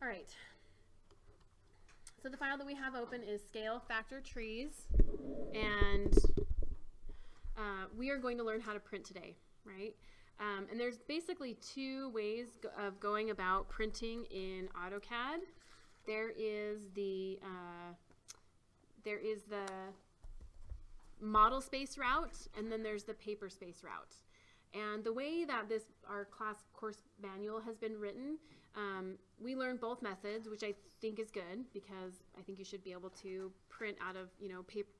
All right. So the file that we have open is scale factor trees, and we are going to learn how to print today, right? And there's basically two ways of going about printing in AutoCAD. There is the model space route, and then there's the paper space route. And the way that our class course manual has been written, we learn both methods, which I think is good because I think you should be able to print out of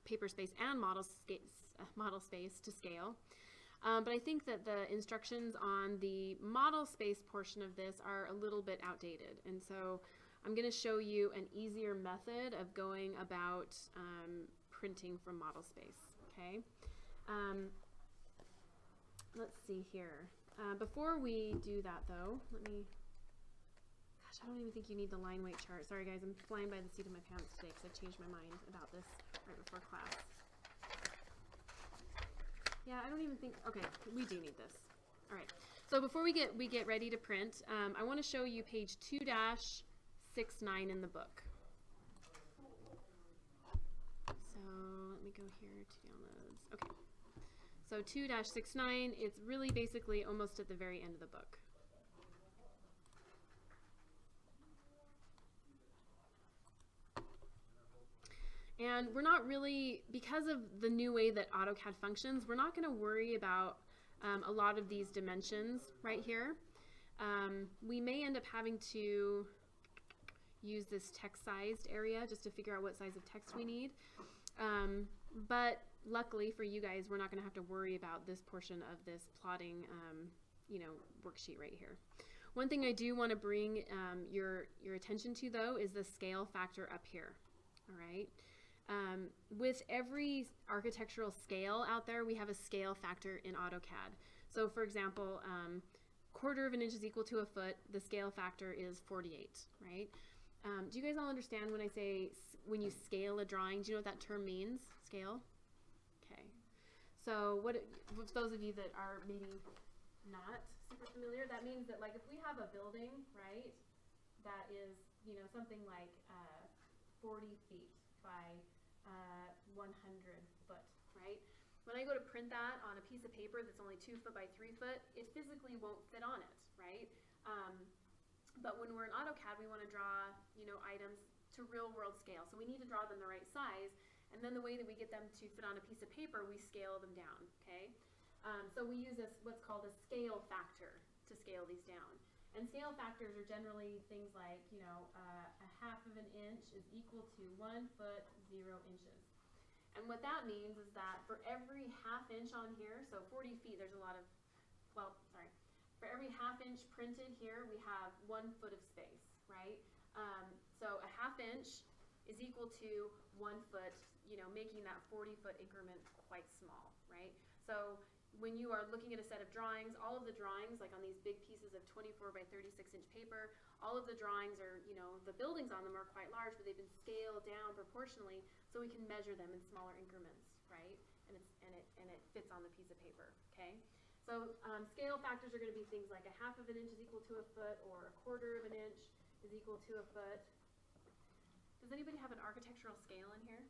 paper space and model space to scale. But I think that the instructions on the model space portion of this are a little bit outdated, and so I'm going to show you an easier method of going about printing from model space. Okay. Let's see here. Before we do that, though, gosh, I don't even think you need the line weight chart. Sorry, guys, I'm flying by the seat of my pants today because I've changed my mind about this right before class. Yeah, I don't even think, okay, we do need this. All right, so before we get ready to print, I want to show you page 2-69 in the book. So let me go here to downloads. Okay. So 2-69, it's really basically almost at the very end of the book. And we're not really, because of the new way that AutoCAD functions, we're not going to worry about a lot of these dimensions right here. We may end up having to use this text-sized area just to figure out what size of text we need. But luckily for you guys, we're not going to have to worry about this portion of this plotting, worksheet right here. One thing I do want to bring your attention to, though, is the scale factor up here. All right. With every architectural scale out there, we have a scale factor in AutoCAD. So, for example, 1/4 of an inch is equal to a foot. The scale factor is 48. Right. Do you guys all understand when I say when you scale a drawing? Do you know what that term means? Scale? Okay. So what, for those of you that are maybe not super familiar, that means that, like, if we have a building, right, that is, something like 40 feet by 100 foot, right? When I go to print that on a piece of paper that's only 2 foot by 3 foot, it physically won't fit on it, right? But when we're in AutoCAD, we want to draw, items to real-world scale. So we need to draw them the right size, and then the way that we get them to fit on a piece of paper, we scale them down, okay? So we use what's called a scale factor to scale these down. And scale factors are generally things like, 1/2 of an inch is equal to 1 foot 0 inches. And what that means is that for every 1/2 inch on here, so 40 feet, there's a lot of, for every 1/2 inch printed here, we have 1 foot of space, right? So a 1/2 inch is equal to 1 foot, making that 40-foot increment quite small, right? So when you are looking at a set of drawings, all of the drawings, like on these big pieces of 24 by 36-inch paper, all of the drawings are, the buildings on them are quite large, but they've been scaled down proportionally so we can measure them in smaller increments, right? And it fits on the piece of paper, okay? So scale factors are going to be things like 1/2 of an inch is equal to a foot, or 1/4 of an inch is equal to a foot. Does anybody have an architectural scale in here?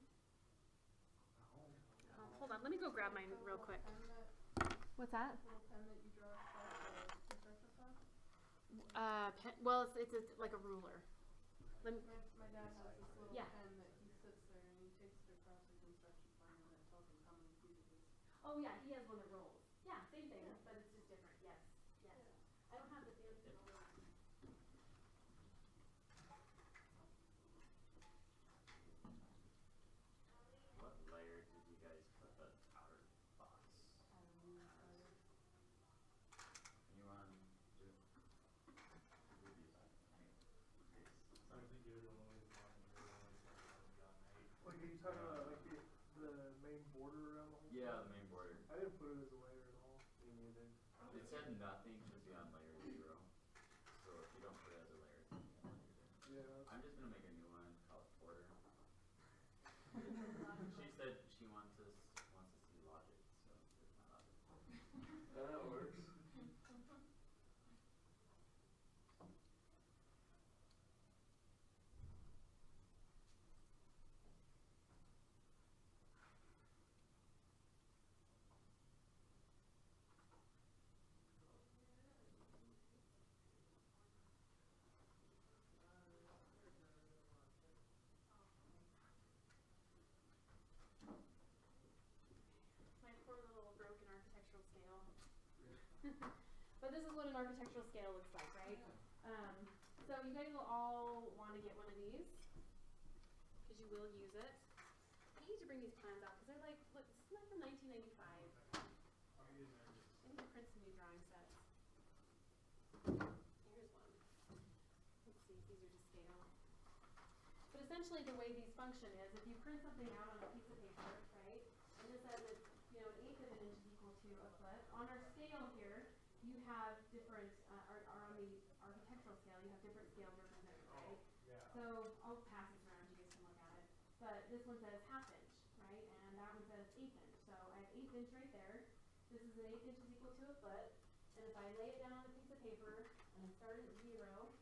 Hold on, let me go grab mine real quick. What's that? Well, it's like a ruler. My dad has this little pen that he sits there and he takes it across the construction plan and it tells him how many feet it is. Oh yeah, he has one that rolls. Yeah, same thing, but it's just different. Yes, yes. I don't have the fancy roller. What layer did you guys put the outer box? Anyone do? I think you're the only one. Like, are you talking about like the main border around the whole Yeah, thing? the main border. I didn't put it as a layer at all. Me neither. It said nothing should be on layer 0. So if you don't put it as a layer, it's not on layer 0. Yeah. I'm just gonna make a new one, call it border. She said she wants to see logic, so there's my logic. That works. this is what an architectural scale looks like, right? So you guys will all want to get one of these because you will use it. I hate to bring these plans out because they're like, look, this is not from 1995. I'm getting there. I need to print some new drawing sets. Here's one. Let's see, it's easier to scale. But essentially the way these function is, if you print something out on a piece of paper, right, and this says it's, you know, 1/8 of an inch is equal to a foot. On our scale here, you have different, or on the architectural scale, you have different scales represented, right? Yeah. So I'll pass this around, you guys can look at it. But this one says 1/2 inch, right? And that one says 1/8 inch. So I have 1/8 inch right there. This is an 1/8 inch is equal to a foot. And if I lay it down on a piece of paper and I start at 0,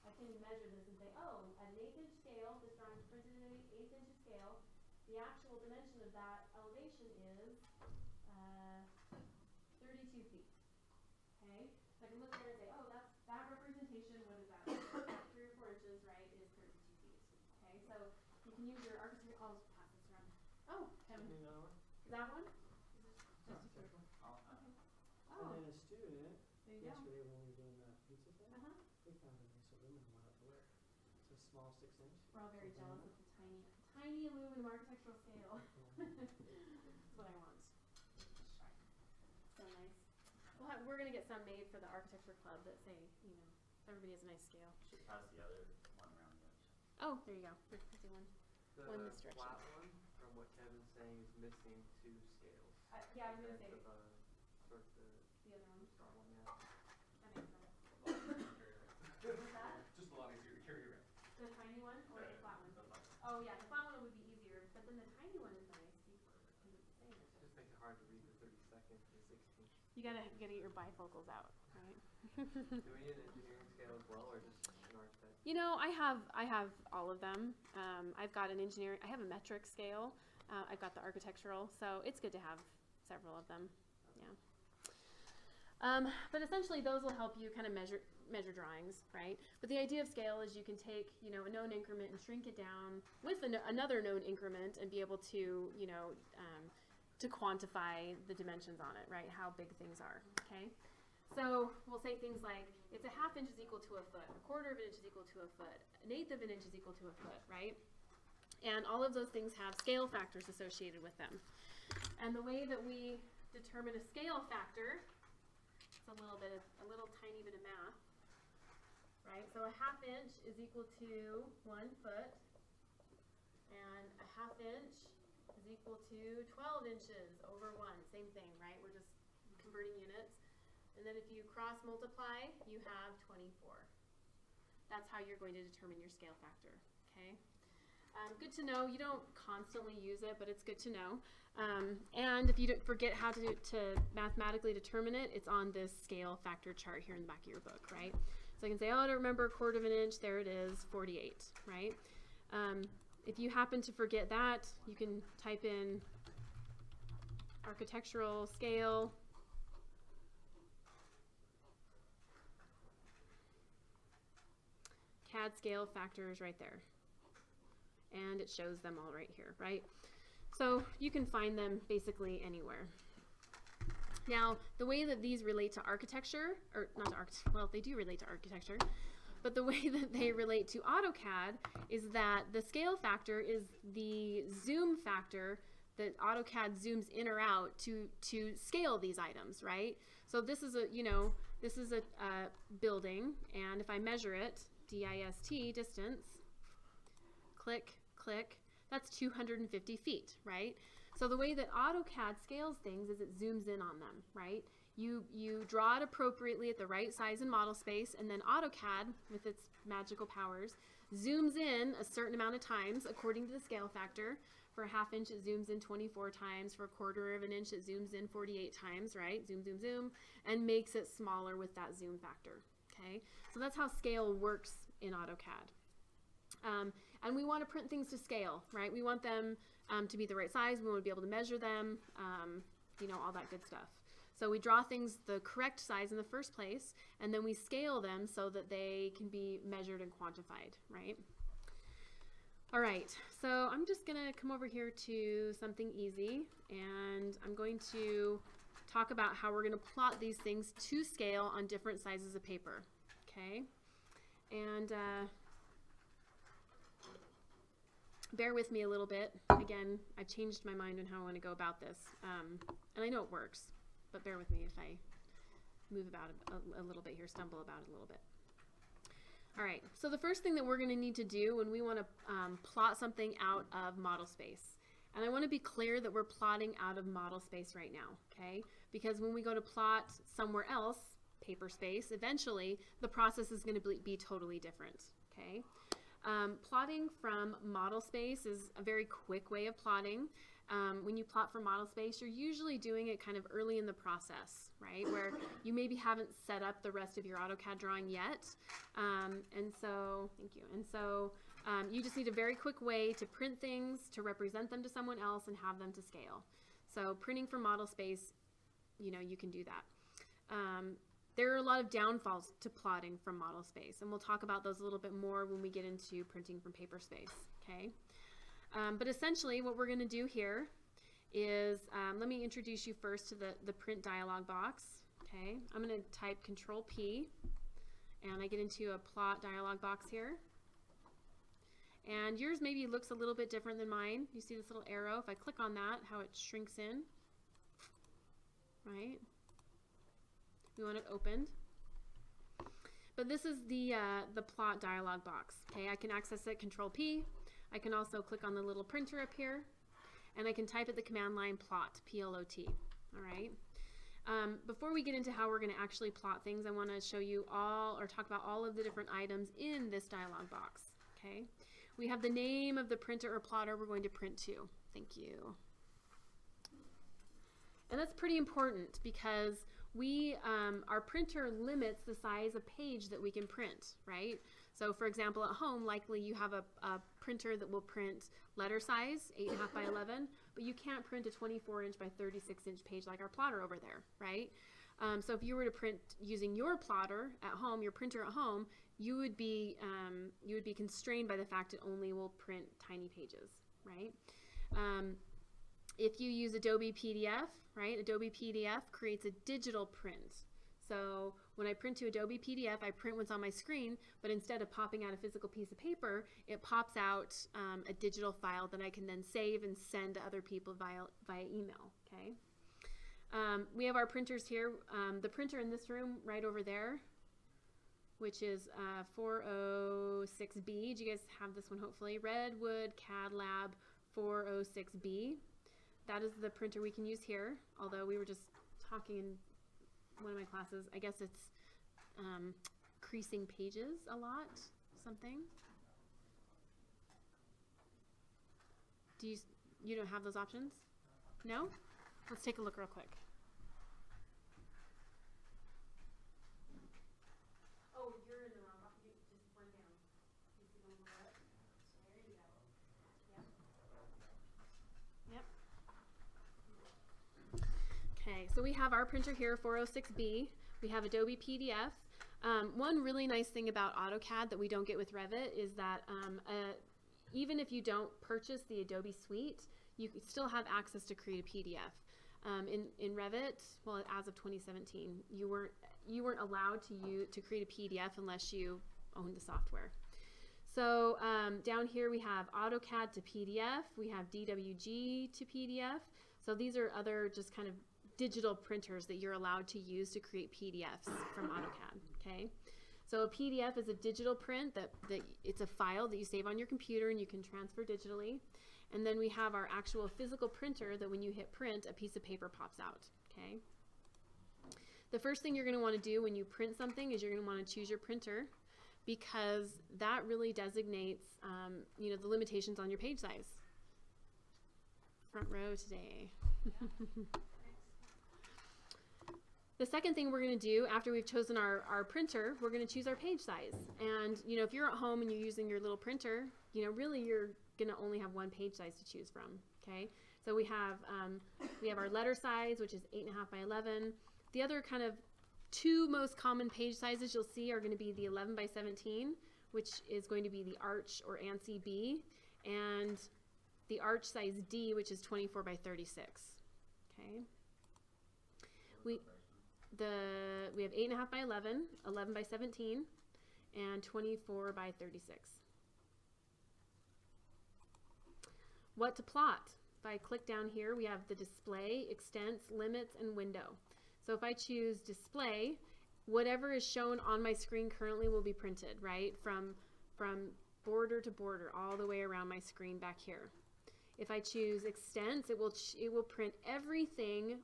I can measure this and say, oh, at an 1/8 inch scale, this drawing is printed at an 1/8 inch scale, the actual dimension of that elevation is 32 feet. Okay? So I can look there and say, oh, that's that representation, what is that? 3 or 4 inches, right, is 32 feet. Okay? So you can use your architecture, I'll just pass this around. Oh, Kevin. Need another one? Is that one? Just a few. I'll, Okay. And Oh, then a student, there you go. yesterday when we were doing that pizza thing, Uh-huh. they found a nice aluminum one up there. It's a small 6-inch. We're all very jealous of the tiny aluminum architectural scale. That's what I want. So nice. We're going to get some made for the architecture club that say, you know, everybody has a nice scale. should pass the other one around the edge. Oh, there you go. There's the one. The One this direction. flat one, from what Kevin's saying, is missing 2 scales. Yeah, I was going to say compared to the, sort of the other one. strong one, yeah. That makes sense. What's that? Just a lot easier to carry around. The tiny one or the flat one? The flat. Oh, yeah, the flat one would be easier, but then the tiny one is nice because it's the same. Just makes it hard to read the 32nd and 16th. You gotta get your bifocals out, right? Do we need an engineering scale as well, or just an architect? You know, I have all of them. I've got an engineering, I have a metric scale. I've got the architectural, so it's good to have several of them. Yeah. But essentially, those will help you kind of measure drawings, right? But the idea of scale is you can take, you know, a known increment and shrink it down with another known increment and be able to, you know, to quantify the dimensions on it, right? How big things are. Okay. So we'll say things like, it's a 1/2 inch is equal to a foot, 1/4 of an inch is equal to a foot, 1/8 of an inch is equal to a foot, right? And all of those things have scale factors associated with them. And the way that we determine a scale factor, it's a little tiny bit of math, right? So a 1/2 inch is equal to 1 foot, and a 1/2 inch is equal to 12 inches over 1. Same thing, right? We're just converting units. And then if you cross multiply, you have 24. That's how you're going to determine your scale factor, okay? Good to know. You don't constantly use it, but it's good to know. And if you forget how to mathematically determine it, it's on this scale factor chart here in the back of your book, right? So I can say, oh, I don't remember 1/4 of an inch. There it is, 48, right? If you happen to forget that, you can type in architectural scale. CAD scale factors right there. And it shows them all right here, right? So you can find them basically anywhere. Now, the way that these relate to architecture, or not to architecture, well, they do relate to architecture, but the way that they relate to AutoCAD is that the scale factor is the zoom factor that AutoCAD zooms in or out to scale these items, right? So this is a, you know, this is a building, and if I measure it, DIST, distance, click, click, that's 250 feet, right? So the way that AutoCAD scales things is it zooms in on them, right? You draw it appropriately at the right size and model space, and then AutoCAD, with its magical powers, zooms in a certain amount of times according to the scale factor. For a 1/2 inch, it zooms in 24 times. For a 1/4 of an inch, it zooms in 48 times, right? Zoom, zoom, zoom, and makes it smaller with that zoom factor, okay? So that's how scale works in AutoCAD. And we want to print things to scale, right? We want them to be the right size. We want to be able to measure them, you know, all that good stuff. So we draw things the correct size in the first place, and then we scale them so that they can be measured and quantified, right? All right, so I'm just going to come over here to something easy, and I'm going to talk about how we're going to plot these things to scale on different sizes of paper. Okay, and bear with me a little bit. Again, I've changed my mind on how I want to go about this, and I know it works, but bear with me if I move about a little bit here, stumble about it a little bit. All right, so the first thing that we're going to need to do when we want to plot something out of model space, and I want to be clear that we're plotting out of model space right now, okay? Because when we go to plot somewhere else, paper space, eventually the process is going to be totally different, okay? Plotting from model space is a very quick way of plotting. When you plot from model space, you're usually doing it kind of early in the process, right? Where you maybe haven't set up the rest of your AutoCAD drawing yet. And so, thank you. And so you just need a very quick way to print things, to represent them to someone else, and have them to scale. So printing from model space, you know, you can do that. There are a lot of downfalls to plotting from model space, and we'll talk about those a little bit more when we get into printing from paper space, okay? But essentially what we're going to do here is, let me introduce you first to the print dialog box, okay? I'm going to type Control P, and I get into a plot dialog box here. And yours maybe looks a little bit different than mine. You see this little arrow? If I click on that, how it shrinks in, right? We want it opened. But this is the plot dialog box. Okay, I can access it, Control P. I can also click on the little printer up here, and I can type at the command line plot, P-L-O-T. All right. Before we get into how we're going to actually plot things, I want to show you all, or talk about all of the different items in this dialog box. Okay. We have the name of the printer or plotter we're going to print to. Thank you. And that's pretty important because our printer limits the size of page that we can print, right? So for example, at home, likely you have a printer that will print letter size, 8.5 by 11, but you can't print a 24-inch by 36-inch page like our plotter over there, right? So if you were to print using your plotter at home, your printer at home, you would be constrained by the fact it only will print tiny pages, right? If you use Adobe PDF, right, Adobe PDF creates a digital print. So when I print to Adobe PDF, I print what's on my screen, but instead of popping out a physical piece of paper, it pops out a digital file that I can then save and send to other people via email, okay? We have our printers here. The printer in this room right over there, which is 406B. Do you guys have this one hopefully? Redwood CAD Lab 406B. That is the printer we can use here, although we were just talking in one of my classes. I guess it's creasing pages a lot, something. You don't have those options? No? Let's take a look real quick. Oh, you're in the wrong box. You just one down. You see the little red? There you go. Yep. Yep. Okay, so we have our printer here, 406B. We have Adobe PDF. One really nice thing about AutoCAD that we don't get with Revit is that even if you don't purchase the Adobe suite, you still have access to create a PDF. In Revit, well, as of 2017, you weren't allowed to create a PDF unless you owned the software. So down here we have AutoCAD to PDF. We have DWG to PDF. So these are other just kind of digital printers that you're allowed to use to create PDFs from AutoCAD. Okay. So a PDF is a digital print that it's a file that you save on your computer and you can transfer digitally. And then we have our actual physical printer that when you hit print, a piece of paper pops out, okay? The first thing you're going to want to do when you print something is you're going to want to choose your printer because that really designates, you know, the limitations on your page size. Front row today. The second thing we're going to do after we've chosen our printer, we're going to choose our page size. And, you know, if you're at home and you're using your little printer, you know, really you're going to only have one page size to choose from, okay? So we have our letter size, which is 8.5 by 11. The other kind of two most common page sizes you'll see are going to be the 11 by 17, which is going to be the Arch or ANSI B, and the Arch size D, which is 24 by 36, okay? We have 8.5 by 11, 11 by 17, and 24 by 36. What to plot? If I click down here, we have the display, extents, limits, and window. So if I choose display, whatever is shown on my screen currently will be printed, right? From border to border, all the way around my screen back here. If I choose extents, it will print everything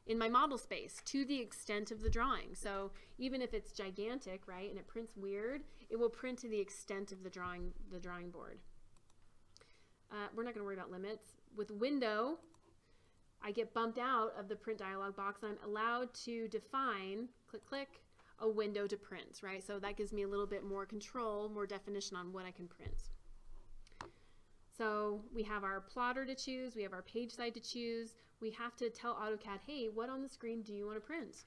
in my model space to the extent of the drawing. So even if it's gigantic, right, and it prints weird, it will print to the extent of the drawing board. We're not going to worry about limits. With window, I get bumped out of the print dialog box. I'm allowed to define, click, a window to print, right? So that gives me a little bit more control, more definition on what I can print. So we have our plotter to choose, we have our page side to choose. We have to tell AutoCAD, hey, what on the screen do you want to print?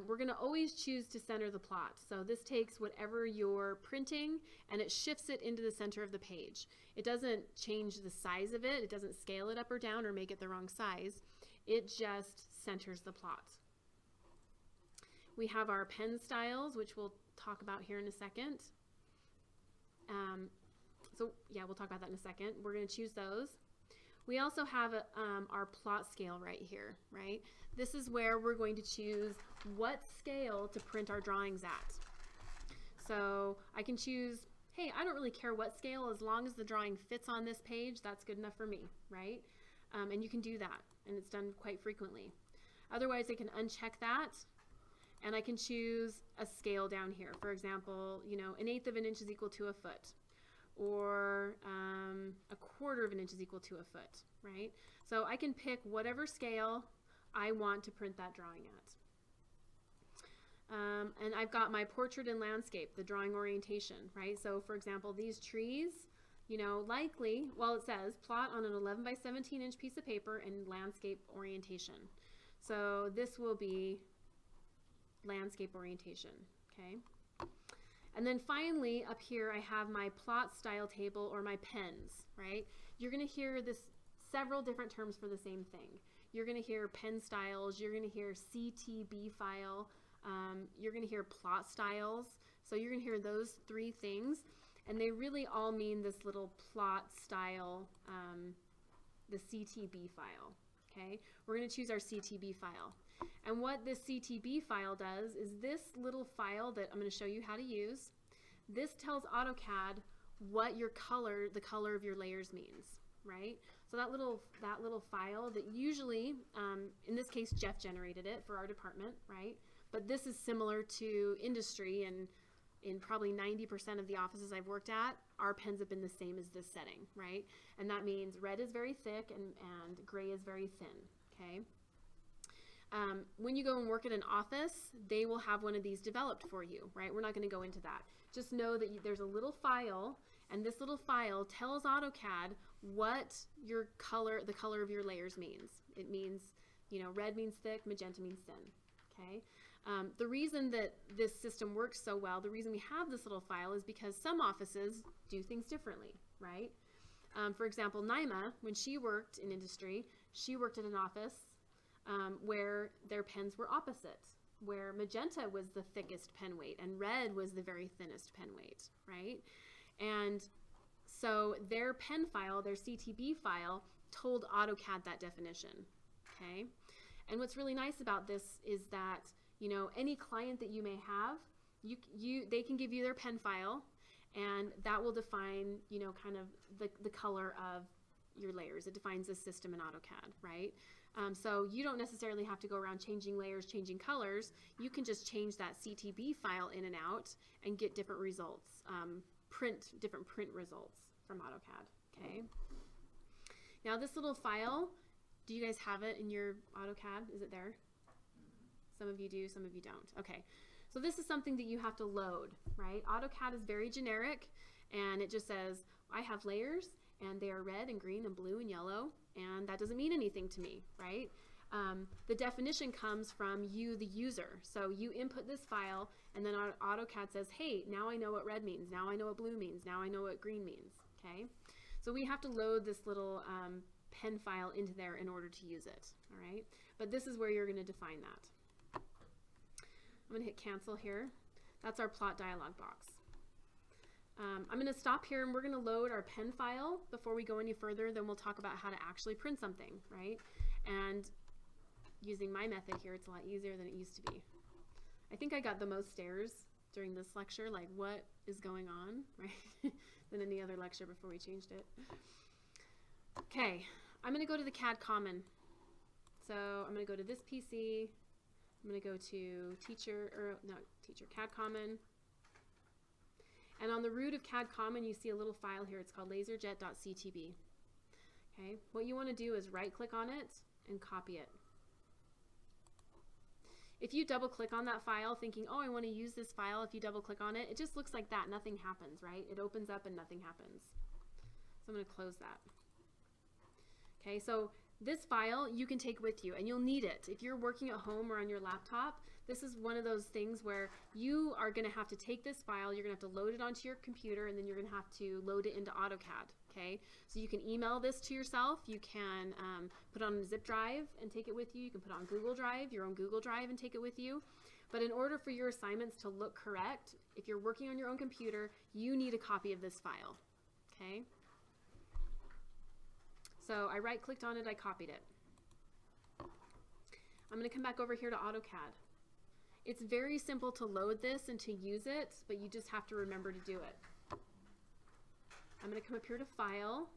We're going to always choose to center the plot. So this takes whatever you're printing and it shifts it into the center of the page. It doesn't change the size of it. It doesn't scale it up or down or make it the wrong size. It just centers the plot. We have our pen styles, which we'll talk about here in a second. So yeah, we'll talk about that in a second. We're going to choose those. We also have our plot scale right here, right? This is where we're going to choose what scale to print our drawings at. So I can choose, hey, I don't really care what scale, as long as the drawing fits on this page, that's good enough for me, right? And you can do that, and it's done quite frequently. Otherwise, I can uncheck that, and I can choose a scale down here. For example, you know, 1/8 of an inch is equal to a foot, or 1/4 of an inch is equal to a foot, right? So I can pick whatever scale I want to print that drawing at. And I've got my portrait and landscape, the drawing orientation, right? So for example, these trees, you know, likely, well, it says plot on an 11 by 17 inch piece of paper in landscape orientation. So this will be landscape orientation, okay? And then finally, up here, I have my plot style table, or my pens, right? You're going to hear several different terms for the same thing. You're going to hear pen styles, you're going to hear CTB file, you're going to hear plot styles. So you're going to hear those three things, and they really all mean this little plot style, the CTB file, okay? We're going to choose our CTB file. And what this CTB file does is this little file that I'm going to show you how to use, this tells AutoCAD what the color of your layers means, right? So that little file that usually, in this case, Jeff generated it for our department, right? But this is similar to industry, and in probably 90% of the offices I've worked at, our pens have been the same as this setting, right? And that means red is very thick and gray is very thin, okay? When you go and work at an office, they will have one of these developed for you, right? We're not going to go into that. Just know that there's a little file, and this little file tells AutoCAD what the color of your layers means. It means, you know, red means thick, magenta means thin, okay? The reason that this system works so well, the reason we have this little file, is because some offices do things differently, right? For example, Naima, when she worked in industry, she worked at an office where their pens were opposite, where magenta was the thickest pen weight and red was the very thinnest pen weight, right? And so their pen file, their CTB file, told AutoCAD that definition, okay? And what's really nice about this is that, you know, any client that you may have, they can give you their pen file, and that will define, you know, kind of the color of your layers. It defines the system in AutoCAD, right? So you don't necessarily have to go around changing layers, changing colors. You can just change that CTB file in and out and get different results, different print results from AutoCAD, okay? Now this little file, do you guys have it in your AutoCAD? Is it there? Some of you do, some of you don't. Okay, so this is something that you have to load, right? AutoCAD is very generic, and it just says, I have layers, and they are red and green and blue and yellow, and that doesn't mean anything to me, right? The definition comes from you, the user. So you input this file, and then AutoCAD says, hey, now I know what red means, now I know what blue means, now I know what green means, okay? So we have to load this little pen file into there in order to use it, all right? But this is where you're going to define that. I'm going to hit cancel here. That's our plot dialog box. I'm going to stop here and we're going to load our pen file before we go any further. Then we'll talk about how to actually print something, right? And using my method here, it's a lot easier than it used to be. I think I got the most stares during this lecture, like what is going on, right? than any other lecture before we changed it. Okay, I'm going to go to the CAD Common. So I'm going to go to this PC. I'm going to go to CAD Common. And on the root of CAD Common, you see a little file here. It's called laserjet.ctb. Okay, what you want to do is right-click on it and copy it. If you double-click on that file thinking, oh, I want to use this file, if you double-click on it, it just looks like that. Nothing happens, right? It opens up and nothing happens. So I'm going to close that. Okay, so this file you can take with you and you'll need it. If you're working at home or on your laptop, this is one of those things where you are going to have to take this file, you're going to have to load it onto your computer, and then you're going to have to load it into AutoCAD. Okay, so you can email this to yourself, you can put it on a zip drive and take it with you, you can put it on Google Drive, your own Google Drive, and take it with you. But in order for your assignments to look correct, if you're working on your own computer, you need a copy of this file. Okay, so I right-clicked on it, I copied it. I'm going to come back over here to AutoCAD. It's very simple to load this and to use it, but you just have to remember to do it. I'm going to come up here to File,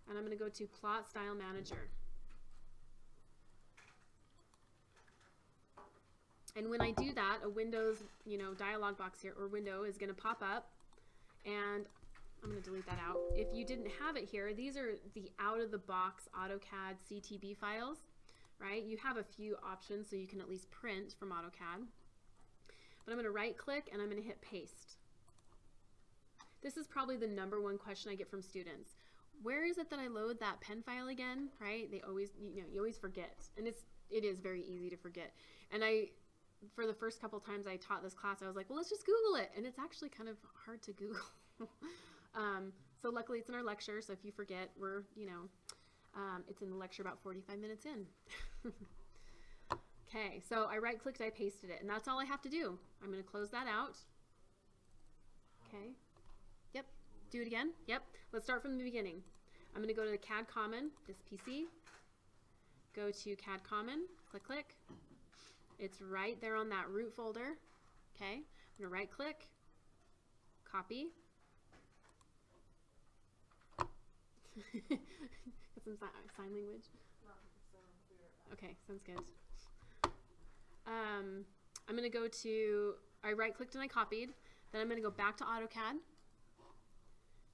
and I'm going to go to Plot Style Manager. And when I do that, a Windows, dialog box here, or window, is going to pop up, and I'm going to delete that out. If you didn't have it here, these are the out-of-the-box AutoCAD CTB files, right? You have a few options so you can at least print from AutoCAD. But I'm going to right-click, and I'm going to hit Paste. This is probably the #1 question I get from students. Where is it that I load that pen file again, right? They always, you always forget. And it is very easy to forget. And for the first couple times I taught this class, I was like, well, let's just Google it. And it's actually kind of hard to Google. So luckily it's in our lecture, so if you forget, we're, it's in the lecture about 45 minutes in. Okay, so I right-clicked, I pasted it, and that's all I have to do. I'm going to close that out. Okay. Yep. Do it again. Yep. Let's start from the beginning. I'm going to go to the CAD Common, this PC. Go to CAD Common, click. It's right there on that root folder. Okay. I'm going to right-click, copy. Got some sign language. Okay, sounds good. I'm going to go to, I right-clicked and I copied. Then I'm going to go back to AutoCAD.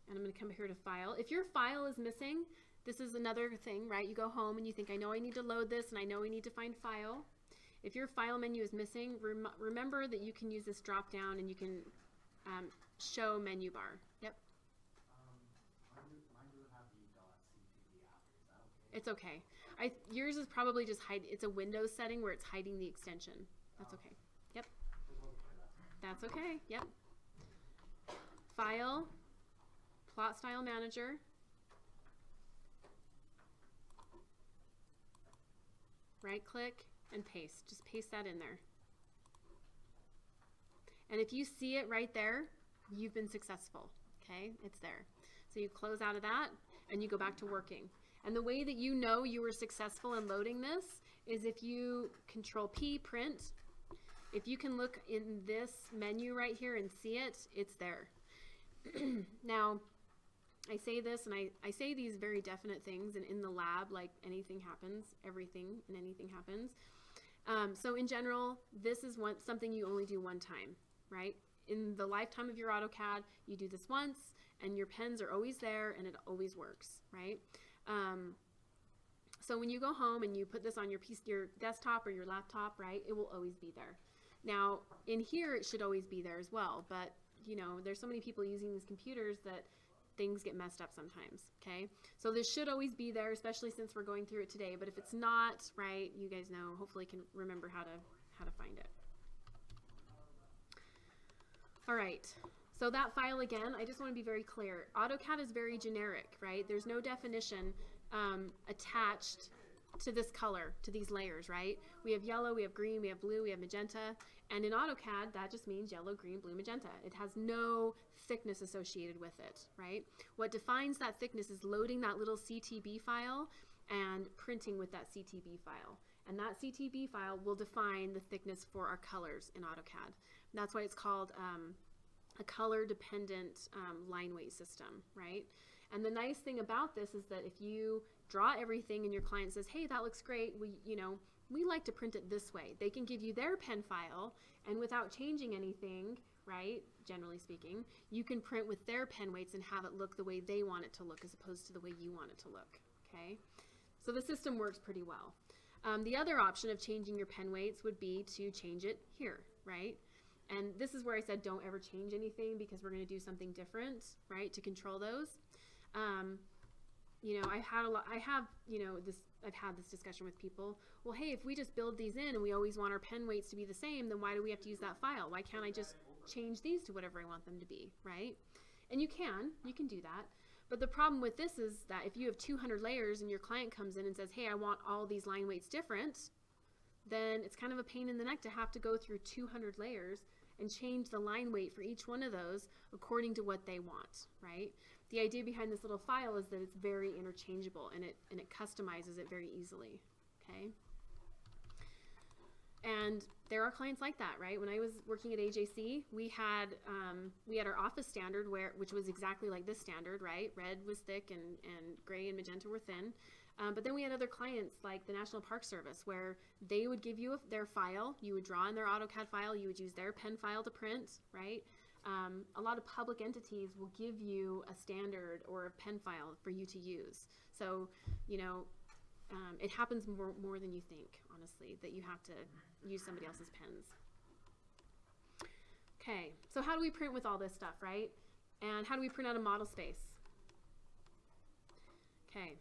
And I'm going to come here to File. If your file is missing, this is another thing, right? You go home and you think, I know I need to load this and I know I need to find File. If your File menu is missing, remember that you can use this drop down and you can show menu bar. Yep. Mine doesn't have the .ctb after. Is that okay? It's okay. Yours is probably just it's a Windows setting where it's hiding the extension. That's okay. Yep. That's okay. Yep. File, Plot Style Manager. Right click and paste. Just paste that in there. And if you see it right there, you've been successful. Okay? It's there. So you close out of that and you go back to working. And the way that you know you were successful in loading this is if you Control P, print. If you can look in this menu right here and see it, it's there. Now, I say this and I say these very definite things, and in the lab, like anything happens, everything and anything happens. So in general, this is something you only do one time, right? In the lifetime of your AutoCAD, you do this once, and your pens are always there, and it always works, right? So when you go home and you put this on your desktop or your laptop, right, it will always be there. Now, in here, it should always be there as well, but, there's so many people using these computers that things get messed up sometimes, okay? So this should always be there, especially since we're going through it today, but if it's not, right, you guys know, hopefully can remember how to find it. All right, So that file again, I just want to be very clear. AutoCAD is very generic, right? There's no definition attached to this color, to these layers, right? We have yellow, we have green, we have blue, we have magenta, and in AutoCAD that just means yellow, green, blue, magenta. It has no thickness associated with it, right? What defines that thickness is loading that little CTB file and printing with that CTB file. And that CTB file will define the thickness for our colors in AutoCAD. And that's why it's called a color-dependent line weight system, right? And the nice thing about this is that if you draw everything and your client says, hey, that looks great, we like to print it this way. They can give you their pen file, and without changing anything, right, generally speaking, you can print with their pen weights and have it look the way they want it to look as opposed to the way you want it to look, okay? So the system works pretty well. The other option of changing your pen weights would be to change it here, right? And this is where I said don't ever change anything because we're going to do something different, right, to control those. I've had this discussion with people. Well, hey, if we just build these in and we always want our pen weights to be the same, then why do we have to use that file? Why can't I just change these to whatever I want them to be, right? And you can do that. But the problem with this is that if you have 200 layers and your client comes in and says, hey, I want all these line weights different, then it's kind of a pain in the neck to have to go through 200 layers and change the line weight for each one of those according to what they want, right? The idea behind this little file is that it's very interchangeable and it customizes it very easily, okay? And there are clients like that, right? When I was working at AJC, we had our office standard which was exactly like this standard, right? Red was thick and gray and magenta were thin. But then we had other clients like the National Park Service where they would give you their file, you would draw in their AutoCAD file, you would use their pen file to print, right? A lot of public entities will give you a standard or a pen file for you to use. So, it happens more than you think, honestly, that you have to use somebody else's pens. Okay, so how do we print with all this stuff, right? And how do we print out a model space? Okay,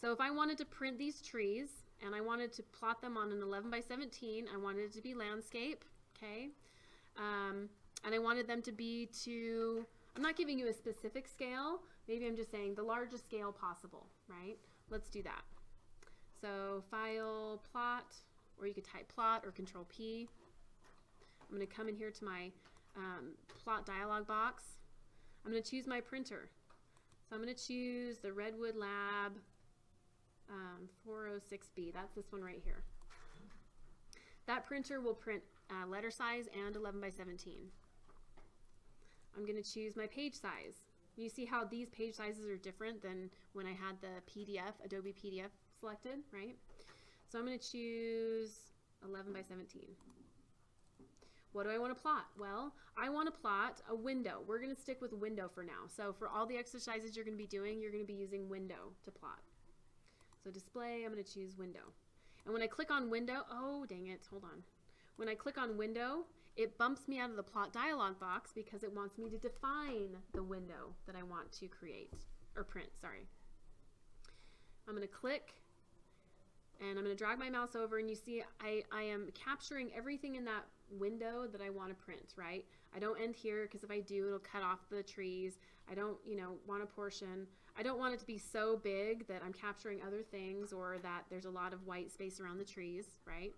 so if I wanted to print these trees and I wanted to plot them on an 11 by 17, I wanted it to be landscape, okay? And I wanted them to be I'm not giving you a specific scale, maybe I'm just saying the largest scale possible, right? Let's do that. So file, plot, or you could type plot or control P. I'm going to come in here to my plot dialog box. I'm going to choose my printer. So I'm going to choose the Redwood Lab 406B. That's this one right here. That printer will print letter size and 11 by 17. I'm going to choose my page size. You see how these page sizes are different than when I had the PDF, Adobe PDF selected, right? So I'm going to choose 11 by 17. What do I want to plot? Well, I want to plot a window. We're going to stick with window for now. So for all the exercises you're going to be doing, you're going to be using window to plot. So display, I'm going to choose window. And when I click on window, oh dang it, hold on. When I click on window, it bumps me out of the plot dialog box because it wants me to define the window that I want to create, or print, sorry. I'm going to click, and I'm going to drag my mouse over, and you see I am capturing everything in that window that I want to print, right? I don't end here because if I do, it'll cut off the trees. I don't, want a portion. I don't want it to be so big that I'm capturing other things or that there's a lot of white space around the trees, right?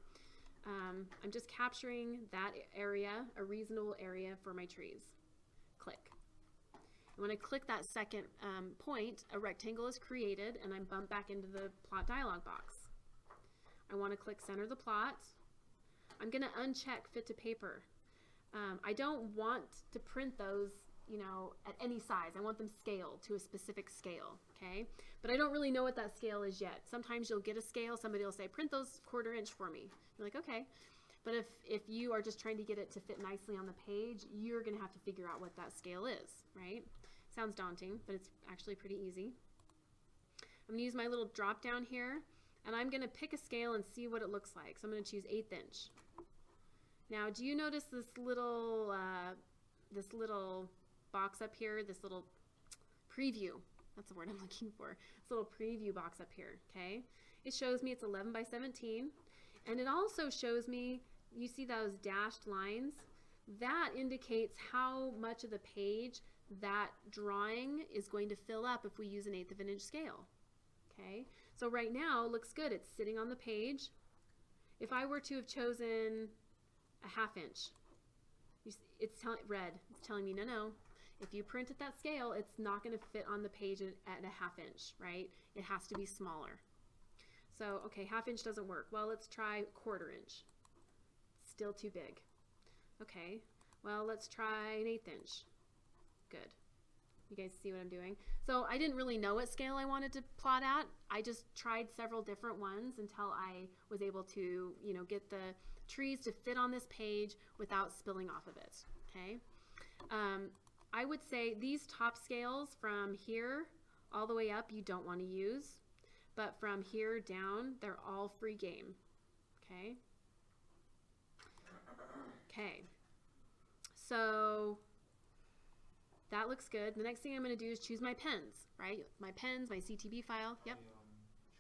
I'm just capturing that area, a reasonable area for my trees. Click. And when I click that second point, a rectangle is created and I'm bumped back into the plot dialog box. I want to click center the plot. I'm going to uncheck fit to paper. I don't want to print those, at any size. I want them scaled to a specific scale, okay? But I don't really know what that scale is yet. Sometimes you'll get a scale, somebody will say, print those 1/4 inch for me. You're like, okay. But if you are just trying to get it to fit nicely on the page, you're going to have to figure out what that scale is, right? Sounds daunting, but it's actually pretty easy. I'm going to use my little drop down here, and I'm going to pick a scale and see what it looks like. So I'm going to choose 1/8 inch. Now, do you notice this little box up here, this little preview? That's the word I'm looking for. This little preview box up here, okay? It shows me it's 11 by 17, and it also shows me, you see those dashed lines? that indicates how much of the page that drawing is going to fill up if we use an 1/8 of an inch scale. Okay, so right now looks good. It's sitting on the page. If I were to have chosen a 1/2 inch, it's red. It's telling me no. If you print at that scale, it's not going to fit on the page at a 1/2 inch, right? It has to be smaller. So, okay, 1/2 inch doesn't work. Well, let's try 1/4 inch. Still too big. Okay, well, let's try an 1/8 inch. Good. You guys see what I'm doing? So I didn't really know what scale I wanted to plot at. I just tried several different ones until I was able to, you know, get the trees to fit on this page without spilling off of it. Okay. I would say these top scales from here all the way up you don't want to use, but from here down they're all free game. Okay. Okay. So that looks good. The next thing I'm going to do is choose my pens, right? My pens, my CTB file. Yep. I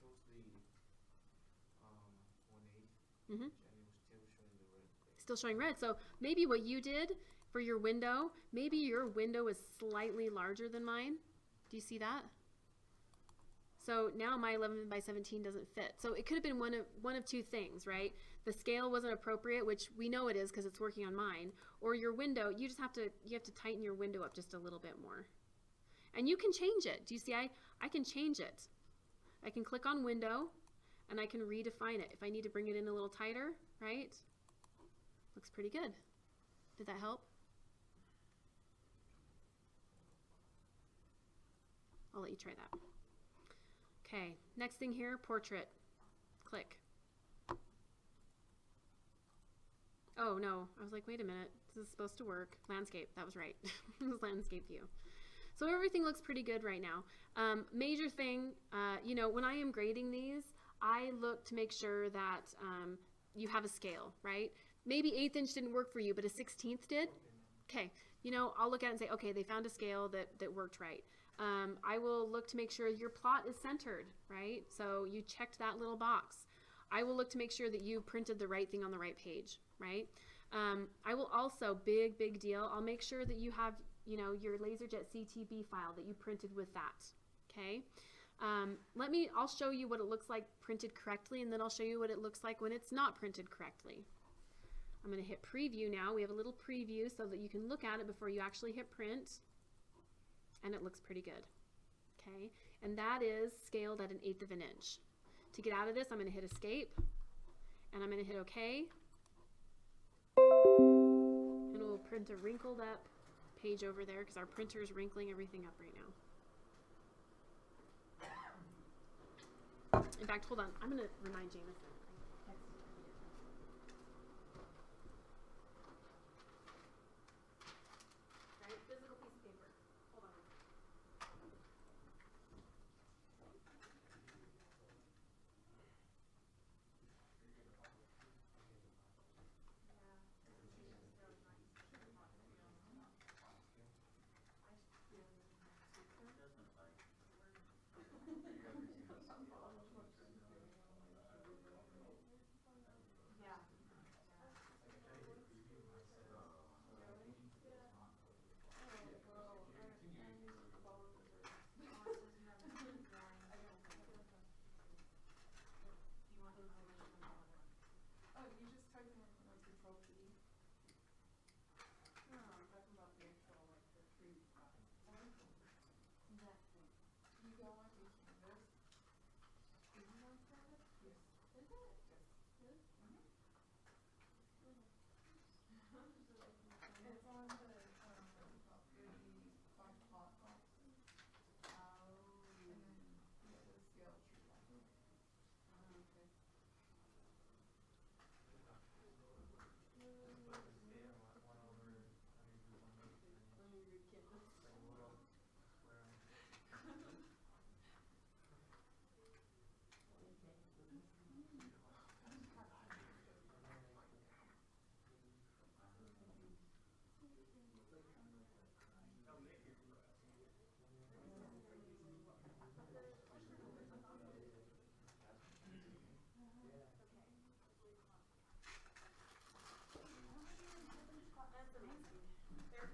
chose the 1/8, Mm-hmm. and it was still showing the red thing. Still showing red. So maybe what you did for your window, maybe your window is slightly larger than mine. Do you see that? So now my 11 by 17 doesn't fit. So it could have been one of two things, right? The scale wasn't appropriate, which we know it is because it's working on mine, or your window, you have to tighten your window up just a little bit more. And you can change it. Do you see? I can change it. I can click on window and I can redefine it if I need to bring it in a little tighter, right? Looks pretty good. Did that help? I'll let you try that. Okay, next thing here, portrait. Click. Oh no, I was like, wait a minute, this is supposed to work. Landscape, that was right. It was landscape view. So everything looks pretty good right now. Major thing, you know, when I am grading these, I look to make sure that you have a scale, right? Maybe 1/8 inch didn't work for you, but a 1/16 did. Okay, you know, I'll look at it and say, okay, they found a scale that worked right. I will look to make sure your plot is centered, right? So you checked that little box. I will look to make sure that you printed the right thing on the right page, right? I will also, big deal, I'll make sure that you have, you know, your LaserJet CTB file that you printed with that, okay? I'll show you what it looks like printed correctly, and then I'll show you what it looks like when it's not printed correctly. I'm going to hit preview now. We have a little preview so that you can look at it before you actually hit print. And it looks pretty good. Okay, and that is scaled at an 1/8 of an inch. To get out of this, I'm going to hit escape, and I'm going to hit OK. And we'll print a wrinkled up page over there because our printer is wrinkling everything up right now. In fact, hold on. I'm going to remind Jameson. Right, physical piece of paper. Hold on.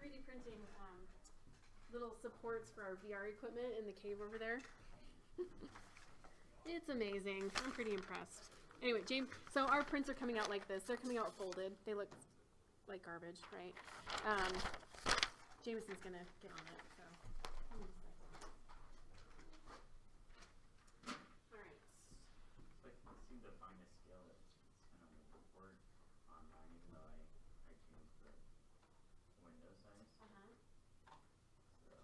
3D printing little supports for our VR equipment in the cave over there. It's amazing. I'm pretty impressed. Anyway, James, so our prints are coming out like this. They're coming out folded. They look like garbage, right? Jameson's going to get on it, so. All right. So I seem to find a scale that's kind of awkward online, even though I changed the window size. Uh-huh. So,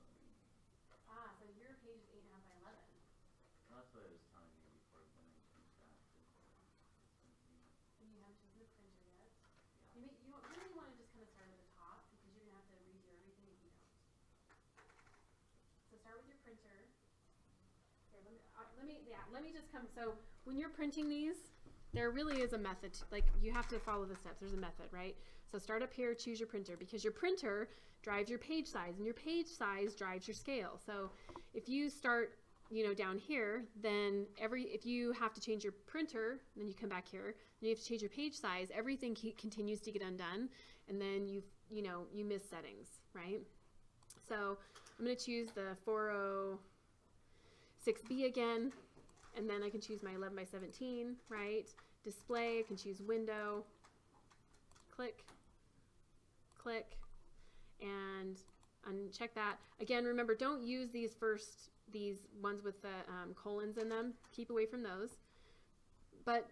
So your page is 8.5 by 11. well, that's what it was telling me before, then I changed that to 17. And you haven't chosen the printer yet. Yeah. You really want to just kind of start at the top because you're going to have to redo everything if you don't. So start with your printer. Here, let me just come. So when you're printing these, there really is a method. Like you have to follow the steps. There's a method, right? So start up here, choose your printer because your printer drives your page size and your page size drives your scale. So if you start, down here, then if you have to change your printer, then you come back here, then you have to change your page size, everything continues to get undone, and then you miss settings, right? So I'm going to choose the 406B again, and then I can choose my 11 by 17, right? Display, I can choose window, click, click, and uncheck that. Again, remember, don't use these ones with the colons in them. Keep away from those. But,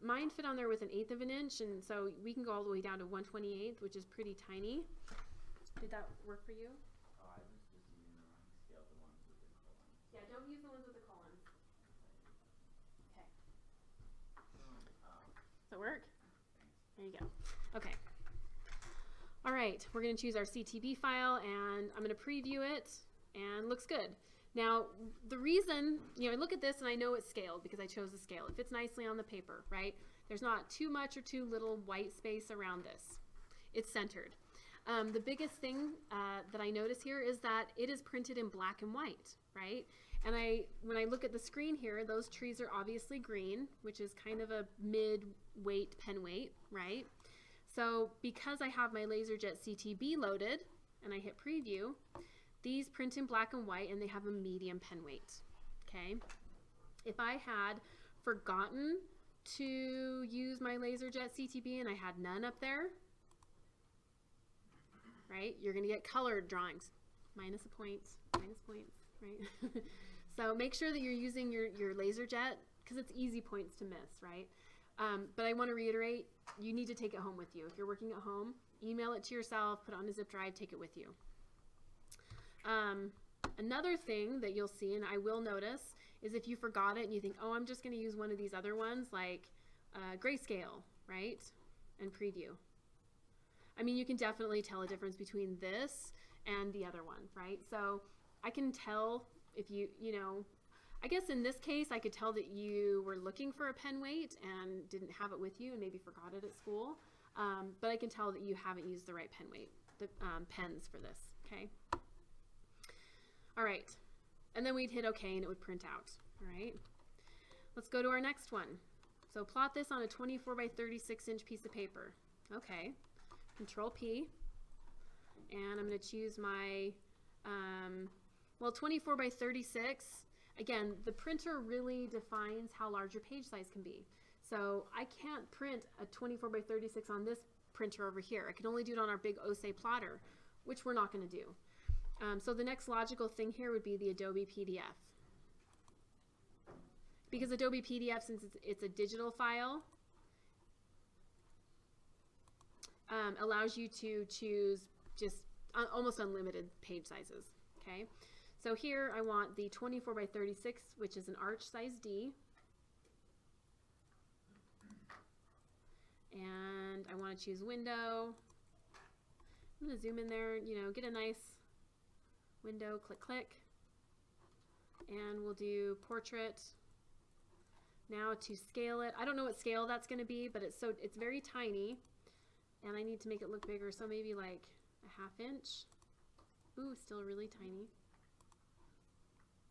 mine fit on there with 1/8 of an inch, and so we can go all the way down to 1/28, which is pretty tiny. Did that work for you? Oh, I was just using the wrong scale, the ones with the colons. Yeah, don't use the ones with the colons. Okay. Does that work? There you go. Okay. All right, we're going to choose our CTB file, and I'm going to preview it, and looks good. Now, the reason, I look at this and I know it's scaled because I chose the scale. It fits nicely on the paper, right? There's not too much or too little white space around this. It's centered. The biggest thing that I notice here is that it is printed in black and white, right? And when I look at the screen here, those trees are obviously green, which is kind of a mid-weight pen weight, right? So because I have my LaserJet CTB loaded and I hit preview, these print in black and white and they have a medium pen weight, okay? If I had forgotten to use my LaserJet CTB and I had none up there, right, you're gonna get colored drawings. Minus points, right? So make sure that you're using your LaserJet because it's easy points to miss, right? But I want to reiterate, you need to take it home with you. If you're working at home, email it to yourself, put it on a zip drive, take it with you. Another thing that you'll see, and I will notice, is if you forgot it and you think, oh, I'm just going to use one of these other ones like grayscale, right, and preview. I mean, you can definitely tell a difference between this and the other one, right? So I can tell if I guess in this case, I could tell that you were looking for a pen weight and didn't have it with you and maybe forgot it at school. But I can tell that you haven't used the right pen weight, the pens for this, okay? All right, and then we'd hit OK and it would print out, all right? Let's go to our next one. So plot this on a 24 by 36 inch piece of paper. Okay, Control P, and I'm gonna choose my, 24 by 36. Again, the printer really defines how large your page size can be. So I can't print a 24 by 36 on this printer over here. I can only do it on our big OSE plotter, which we're not going to do. So the next logical thing here would be the Adobe PDF. Because Adobe PDF, since it's a digital file, allows you to choose just almost unlimited page sizes, okay? So here I want the 24 by 36, which is an arch size D. And I want to choose window. I'm going to zoom in there, get a nice window, click, click. And we'll do portrait. Now to scale it, I don't know what scale that's going to be, but it's very tiny. And I need to make it look bigger, so maybe like a 1/2 inch. Ooh, still really tiny.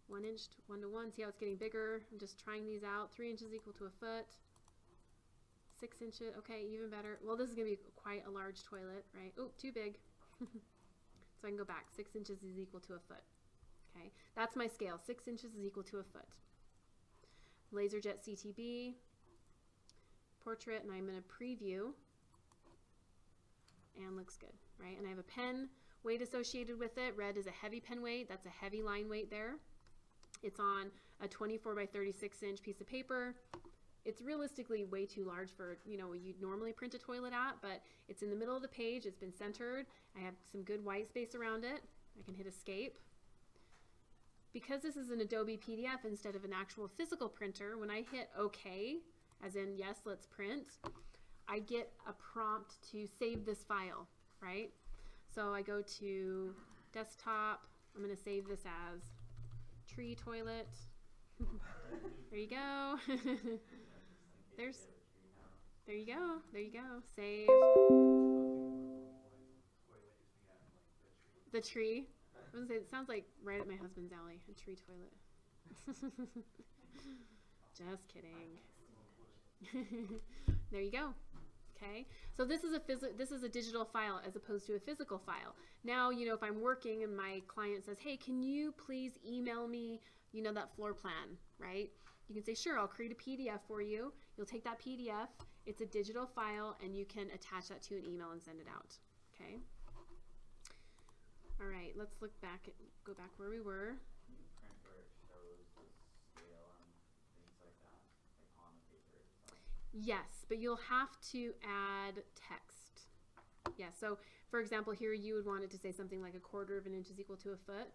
1 inch, 1 to 1. See how it's getting bigger? I'm just trying these out. 3 inches equal to a foot. 6 inches. Okay, even better. Well, this is going to be quite a large toilet, right? Oh, too big. So I can go back. 6 inches is equal to a foot. Okay, that's my scale. 6 inches is equal to a foot. LaserJet CTB, portrait, and I'm going to preview. And looks good, right? And I have a pen weight associated with it. Red is a heavy pen weight. That's a heavy line weight there. It's on a 24 by 36 inch piece of paper. It's realistically way too large for, you know, what you'd normally print a toilet at, but it's in the middle of the page. It's been centered. I have some good white space around it. I can hit escape. Because this is an Adobe PDF instead of an actual physical printer, when I hit OK, as in yes, let's print, I get a prompt to save this file, right? So I go to desktop. I'm going to save this as tree toilet. There you go. There you go. There you go. Save. The tree. I was gonna say, it sounds like right up my husband's alley. A tree toilet. Just kidding. There you go. Okay. So this is a digital file as opposed to a physical file. Now, you know, if I'm working and my client says, "Hey, can you please email me, you know, that floor plan," right? You can say, "Sure, I'll create a PDF for you." You'll take that PDF, it's a digital file, and you can attach that to an email and send it out. Okay. All right, let's look back go back where we were. Can you print where it shows the scale and things like that, like on the paper itself? Yes, but you'll have to add text. Yeah, so for example, here you would want it to say something like 1/4 of an inch is equal to a foot.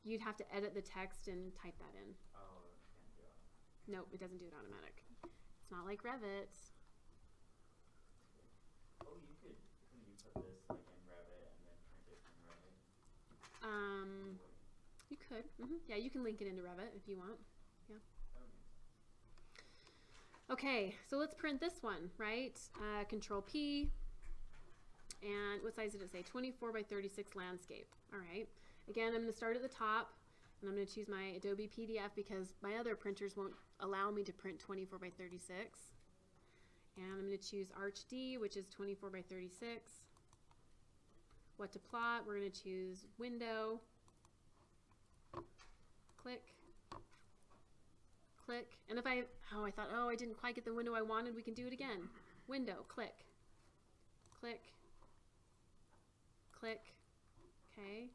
You'd have to edit the text and type that in. Oh, it can't do it. Nope, it doesn't do it automatic. It's not like Revit. Oh, couldn't you put this like in Revit and then print it from Revit? You could. Yeah, you can link it into Revit if you want. Yeah. Okay, so let's print this one, right? Control P. And what size did it say? 24 by 36 landscape. All right. Again, I'm going to start at the top, and I'm going to choose my Adobe PDF because my other printers won't allow me to print 24 by 36. And I'm going to choose Arch D, which is 24 by 36. What to plot? We're going to choose Window. Click. Click. And if I thought, oh, I didn't quite get the window I wanted, we can do it again. Window. Click. Click. Click. Okay.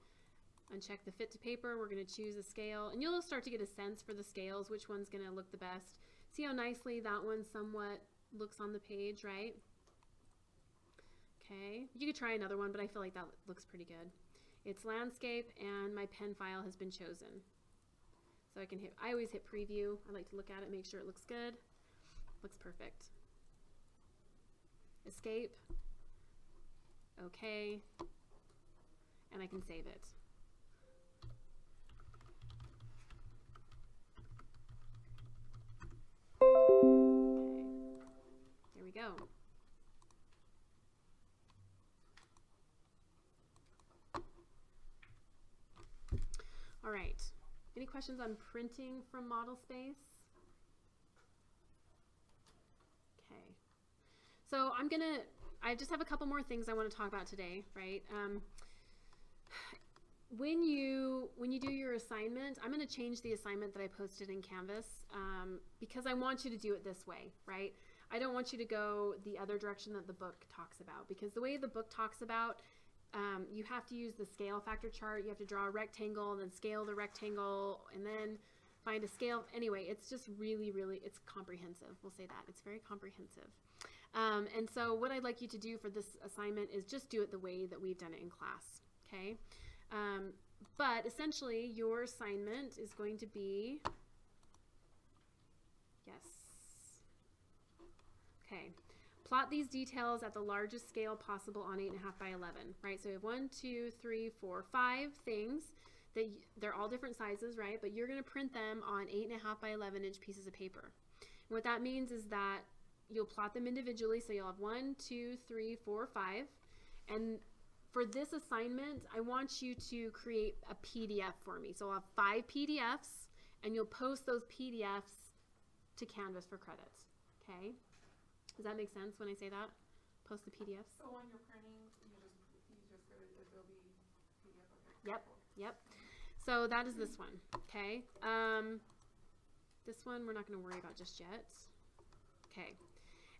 Uncheck the fit to paper. We're going to choose a scale. And you'll start to get a sense for the scales, which one's going to look the best. See how nicely that one somewhat looks on the page, right? Okay. You could try another one, but I feel like that looks pretty good. It's landscape, and my pen file has been chosen. So I always hit preview. I like to look at it, make sure it looks good. Looks perfect. Escape. Okay. And I can save it. Okay. There we go. All right. Any questions on printing from modelspace? Okay. So I just have a couple more things I want to talk about today, right? When you do your assignment, I'm going to change the assignment that I posted in Canvas because I want you to do it this way, right? I don't want you to go the other direction that the book talks about, because the way the book talks about, you have to use the scale factor chart. You have to draw a rectangle and then scale the rectangle and then find a scale. Anyway, it's just really, it's comprehensive. We'll say that. It's very comprehensive. And so what I'd like you to do for this assignment is just do it the way that we've done it in class, okay? But essentially, your assignment is going to be, yes, okay. Plot these details at the largest scale possible on 8.5 by 11, right? So we have 1, 2, 3, 4, 5 things that they're all different sizes, right? But you're going to print them on 8.5 by 11 inch pieces of paper. And what that means is that you'll plot them individually. So you'll have 1, 2, 3, 4, 5. And for this assignment, I want you to create a PDF for me. So I'll have 5 PDFs, and you'll post those PDFs to Canvas for credit, okay? Does that make sense when I say that? Post the PDFs? So when you're printing, you just go to Adobe Yep. So that is this one, okay? This one we're not going to worry about just yet. Okay.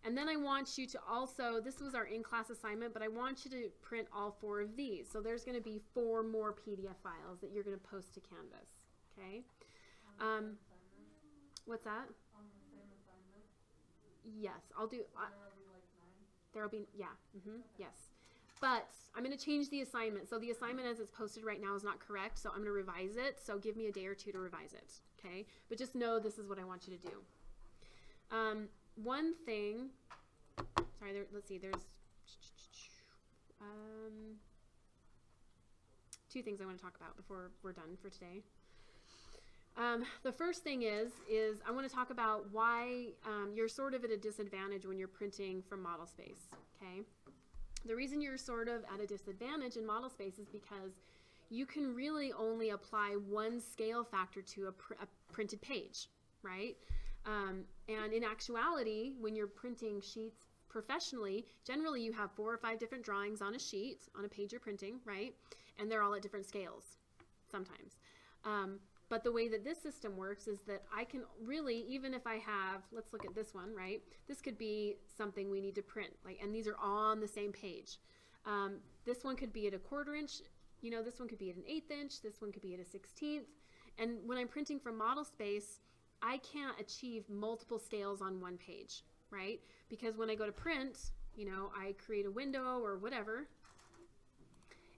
And then I want you to also, this was our in-class assignment, but I want you to print all 4 of these. So there's going to be 4 more PDF files that you're going to post to Canvas, okay? What's that? On the same assignment, Yes, I'll do, there'll be like 9. there'll be, yeah, yes. But I'm going to change the assignment. So the assignment as it's posted right now is not correct, so I'm going to revise it. So give me a day or 2 to revise it, okay? But just know this is what I want you to do. One thing, sorry, let's see, there's 2 things I want to talk about before we're done for today. The first thing is I want to talk about why you're sort of at a disadvantage when you're printing from modelspace, okay? The reason you're sort of at a disadvantage in modelspace is because you can really only apply one scale factor to a printed page, right? And in actuality, when you're printing sheets professionally, generally you have 4 or 5 different drawings on a sheet, on a page you're printing, right? And they're all at different scales, sometimes. But the way that this system works is that I can really, even if I have, let's look at this one, right? This could be something we need to print, like, and these are all on the same page. This one could be at a 1/4 inch, you know, this one could be at an 1/8 inch, this one could be at a 1/16. And when I'm printing from modelspace, I can't achieve multiple scales on one page, right? Because when I go to print, you know, I create a window or whatever,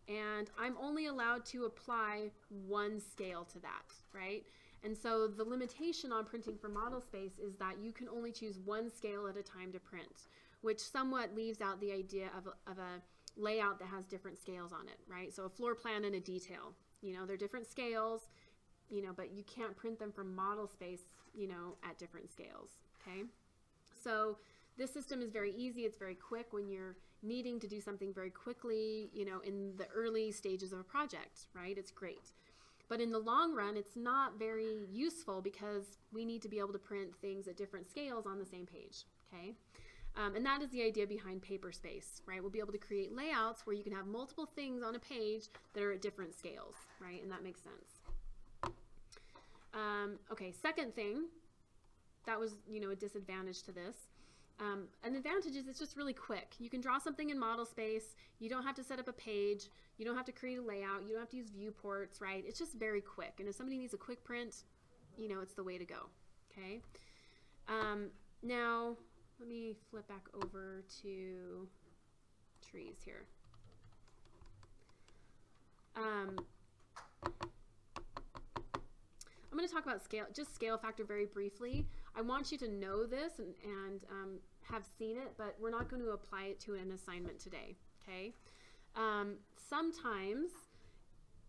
and I'm only allowed to apply one scale to that, right? And so the limitation on printing from modelspace is that you can only choose one scale at a time to print, which somewhat leaves out the idea of a layout that has different scales on it, right? So a floor plan and a detail, you know, they're different scales, you know, but you can't print them from modelspace, you know, at different scales, okay? So this system is very easy. It's very quick when you're needing to do something very quickly, you know, in the early stages of a project, right? It's great. But in the long run, it's not very useful because we need to be able to print things at different scales on the same page, okay? And that is the idea behind paper space, right? We'll be able to create layouts where you can have multiple things on a page that are at different scales, right? And that makes sense. Okay, second thing, that was, you know, a disadvantage to this. An advantage is it's just really quick. You can draw something in modelspace. You don't have to set up a page. You don't have to create a layout. You don't have to use viewports, right? It's just very quick. And if somebody needs a quick print, you know, it's the way to go, okay? Now, let me flip back over to trees here. I'm going to talk about scale factor very briefly. I want you to know this and have seen it, but we're not going to apply it to an assignment today, okay? Sometimes,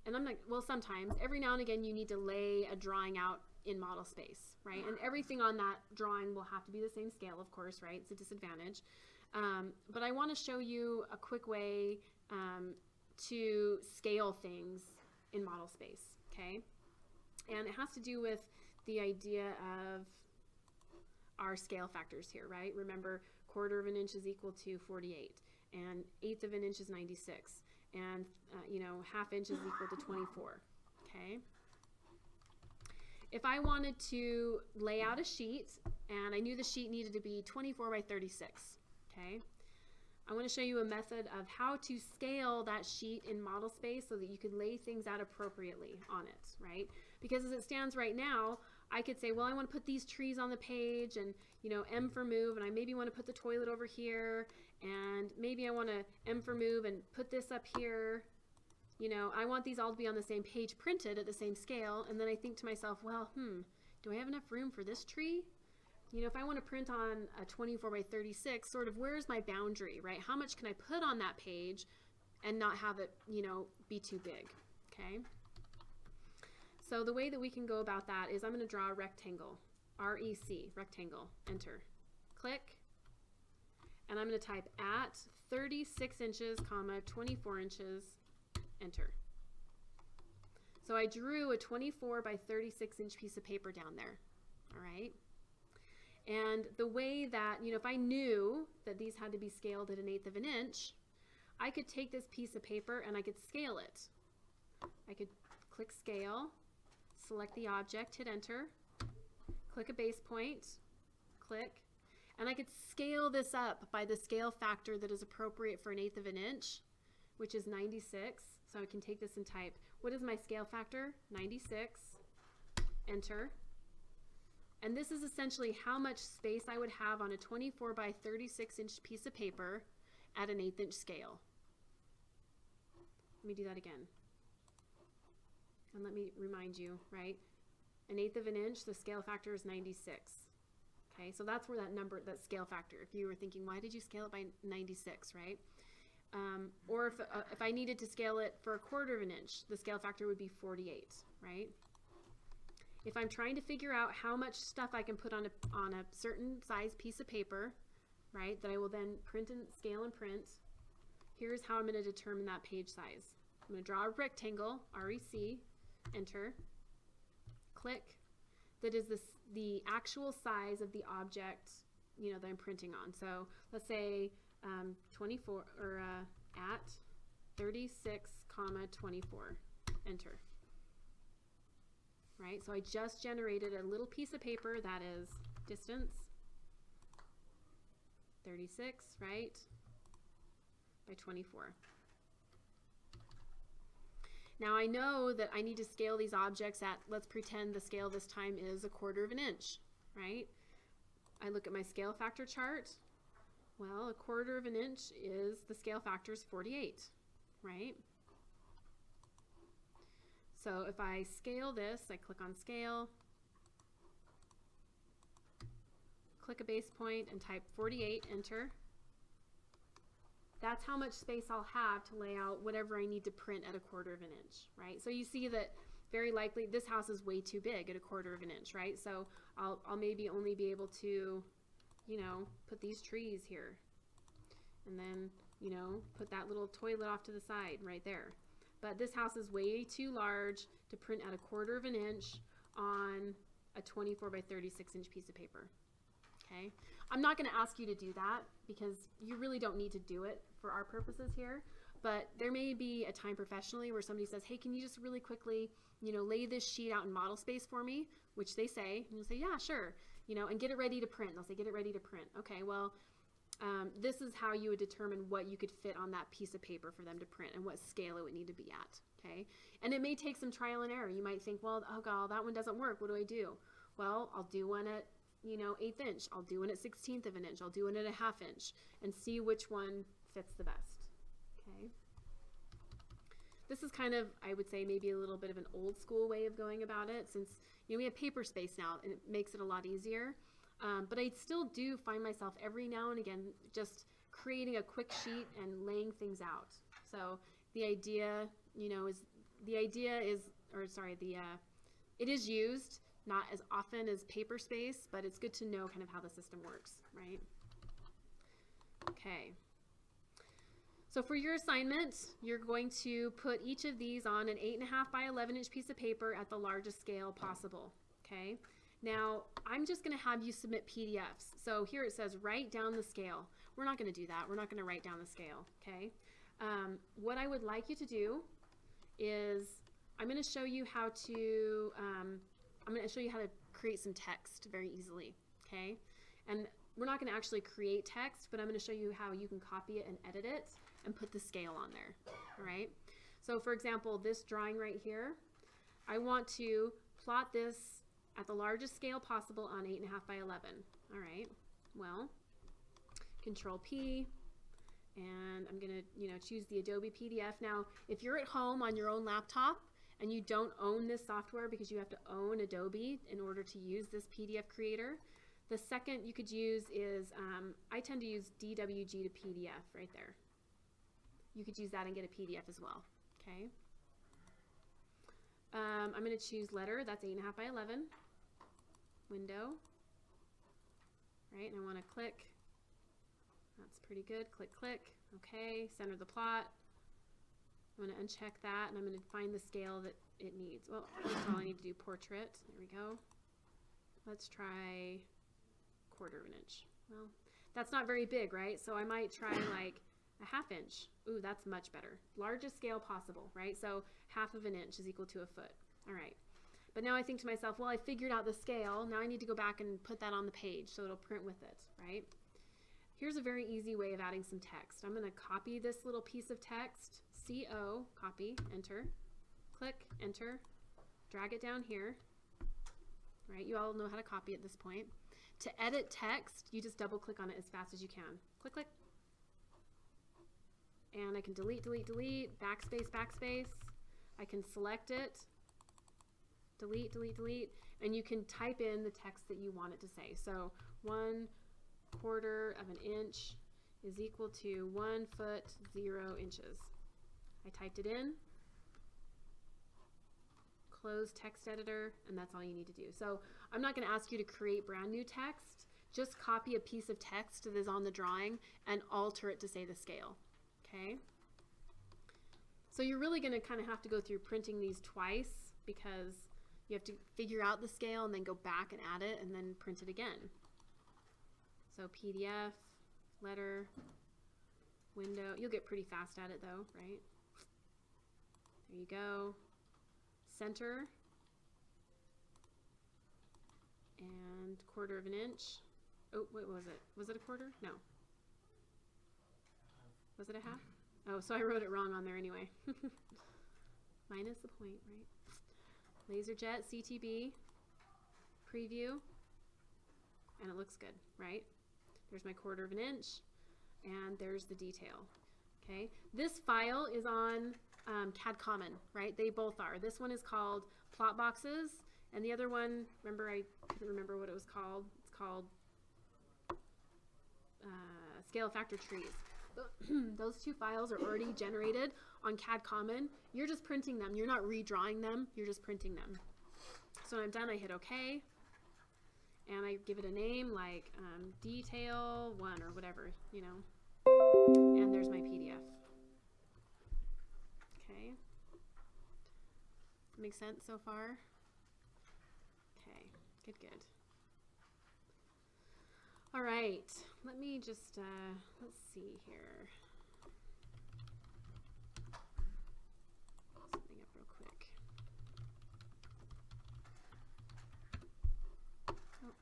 and I'm not, well, sometimes, every now and again you need to lay a drawing out in modelspace, right? And everything on that drawing will have to be the same scale, of course, right? It's a disadvantage. But I want to show you a quick way to scale things in modelspace, okay? And it has to do with the idea of our scale factors here, right? Remember, 1/4 of an inch is equal to 48, and 1/8 of an inch is 96, and you know, 1/2 inch is equal to 24, okay? If I wanted to lay out a sheet, and I knew the sheet needed to be 24 by 36, okay? I want to show you a method of how to scale that sheet in modelspace so that you could lay things out appropriately on it, right? Because as it stands right now, I could say, well, I want to put these trees on the page, and, you know, M for move, and I maybe want to put the toilet over here, and maybe I want to M for move and put this up here. You know, I want these all to be on the same page printed at the same scale, and then I think to myself, well, do I have enough room for this tree? You know, if I want to print on a 24 by 36, sort of where's my boundary, right? How much can I put on that page and not have it, you know, be too big, okay? So the way that we can go about that is I'm going to draw a rectangle, R-E-C, rectangle, enter, click, and I'm going to type at 36 inches, comma, 24 inches, enter. So I drew a 24 by 36 inch piece of paper down there, all right? And the way that, you know, if I knew that these had to be scaled at 1/8 of an inch, I could take this piece of paper and I could scale it. I could click scale, select the object, hit enter, click a base point, click, and I could scale this up by the scale factor that is appropriate for 1/8 of an inch, which is 96. So I can take this and type, what is my scale factor? 96, enter. And this is essentially how much space I would have on a 24 by 36 inch piece of paper at an 1/8 inch scale. Let me do that again. And let me remind you, right? 1/8 of an inch, the scale factor is 96. Okay, so that's where that number, that scale factor, if you were thinking, why did you scale it by 96, right? Or if I needed to scale it for 1/4 of an inch, the scale factor would be 48, right? If I'm trying to figure out how much stuff I can put on a certain size piece of paper, right, that I will then print and scale and print, here's how I'm going to determine that page size. I'm going to draw a rectangle, REC, enter, click. That is the actual size of the object, you know, that I'm printing on. So let's say 24 or at 36, 24, enter. Right, so I just generated a little piece of paper that is distance 36, right, by 24. Now I know that I need to scale these objects at, let's pretend the scale this time is 1/4 of an inch, right? I look at my scale factor chart. Well, 1/4 of an inch is, the scale factor is 48, right? So if I scale this, I click on scale, click a base point and type 48, enter. That's how much space I'll have to lay out whatever I need to print at 1/4 of an inch, right? So you see that very likely this house is way too big at 1/4 of an inch, right? So I'll maybe only be able to, you know, put these trees here, and then, you know, put that little toilet off to the side right there. But this house is way too large to print at 1/4 of an inch on a 24 by 36 inch piece of paper. Okay, I'm not going to ask you to do that because you really don't need to do it for our purposes here. But there may be a time professionally where somebody says, hey, can you just really quickly, you know, lay this sheet out in modelspace for me, which they say, and you'll say, yeah, sure, you know, and get it ready to print. They'll say, get it ready to print. Okay, well, this is how you would determine what you could fit on that piece of paper for them to print and what scale it would need to be at, okay? And it may take some trial and error. You might think, well, oh God, that one doesn't work. What do I do? Well, I'll do one at, you know, 1/8 inch. I'll do one at 1/16 of an inch. I'll do one at 1/2 inch and see which one fits the best, okay? This is kind of, I would say, maybe a little bit of an old school way of going about it, since, you know, we have paper space now and it makes it a lot easier. But I still do find myself every now and again just creating a quick sheet and laying things out. So the idea, you know, it is used not as often as paper space, but it's good to know kind of how the system works, right? Okay. So for your assignment, you're going to put each of these on an 8.5 by 11 inch piece of paper at the largest scale possible, okay? Now, I'm just going to have you submit PDFs. So here it says write down the scale. We're not going to do that. We're not going to write down the scale, okay? What I would like you to do is I'm going to show you how to create some text very easily, okay? And we're not going to actually create text, but I'm going to show you how you can copy it and edit it and put the scale on there, all right? So for example, this drawing right here, I want to plot this at the largest scale possible on 8.5 by 11. All right, well, Control P, and I'm gonna, you know, choose the Adobe PDF. Now, if you're at home on your own laptop and you don't own this software because you have to own Adobe in order to use this PDF creator, the second you could use is, I tend to use DWG to PDF right there. You could use that and get a PDF as well, okay? I'm gonna choose letter, that's 8.5 by 11. Window, right, and I want to click. That's pretty good. Click, click. Okay, center the plot. I'm going to uncheck that, and I'm going to find the scale that it needs. Well, first of all, I need to do portrait. There we go. Let's try 1/4 of an inch. Well, that's not very big, right? So I might try like a 1/2 inch. Ooh, that's much better. Largest scale possible, right? So 1/2 of an inch is equal to a foot. All right. But now I think to myself, well, I figured out the scale. Now I need to go back and put that on the page so it'll print with it, right? Here's a very easy way of adding some text. I'm going to copy this little piece of text, CO, copy, enter, click, enter, drag it down here, right? You all know how to copy at this point. To edit text, you just double click on it as fast as you can. Click, click. And I can delete, delete, delete, backspace, backspace. I can select it, delete, delete, delete, and you can type in the text that you want it to say. So 1/4 of an inch is equal to 1 foot 0 inches. I typed it in, close text editor, and that's all you need to do. So I'm not going to ask you to create brand new text. Just copy a piece of text that is on the drawing and alter it to say the scale. Okay? So you're really going to kind of have to go through printing these twice because you have to figure out the scale and then go back and add it and then print it again. So PDF, letter, window. You'll get pretty fast at it though, right? There you go. Center. And 1/4 of an inch. Oh, what was it? Was it a 1/4? No. Was it a 1/2? Oh, so I wrote it wrong on there anyway. Minus the point, right? LaserJet, CTB, preview, and it looks good, right? There's my 1/4 of an inch, and there's the detail, okay? This file is on CAD Common, right? They both are. This one is called Plot Boxes, and the other one, remember, I couldn't remember what it was called. It's called Scale Factor Trees. Those two files are already generated on CAD Common. You're just printing them. You're not redrawing them. You're just printing them. So when I'm done, I hit OK. And I give it a name like detail 1 or whatever, you know. And there's my PDF. Okay. Makes sense so far? Okay. Good, good. All right, let me just, let's see here. Pull something up real quick. Oh.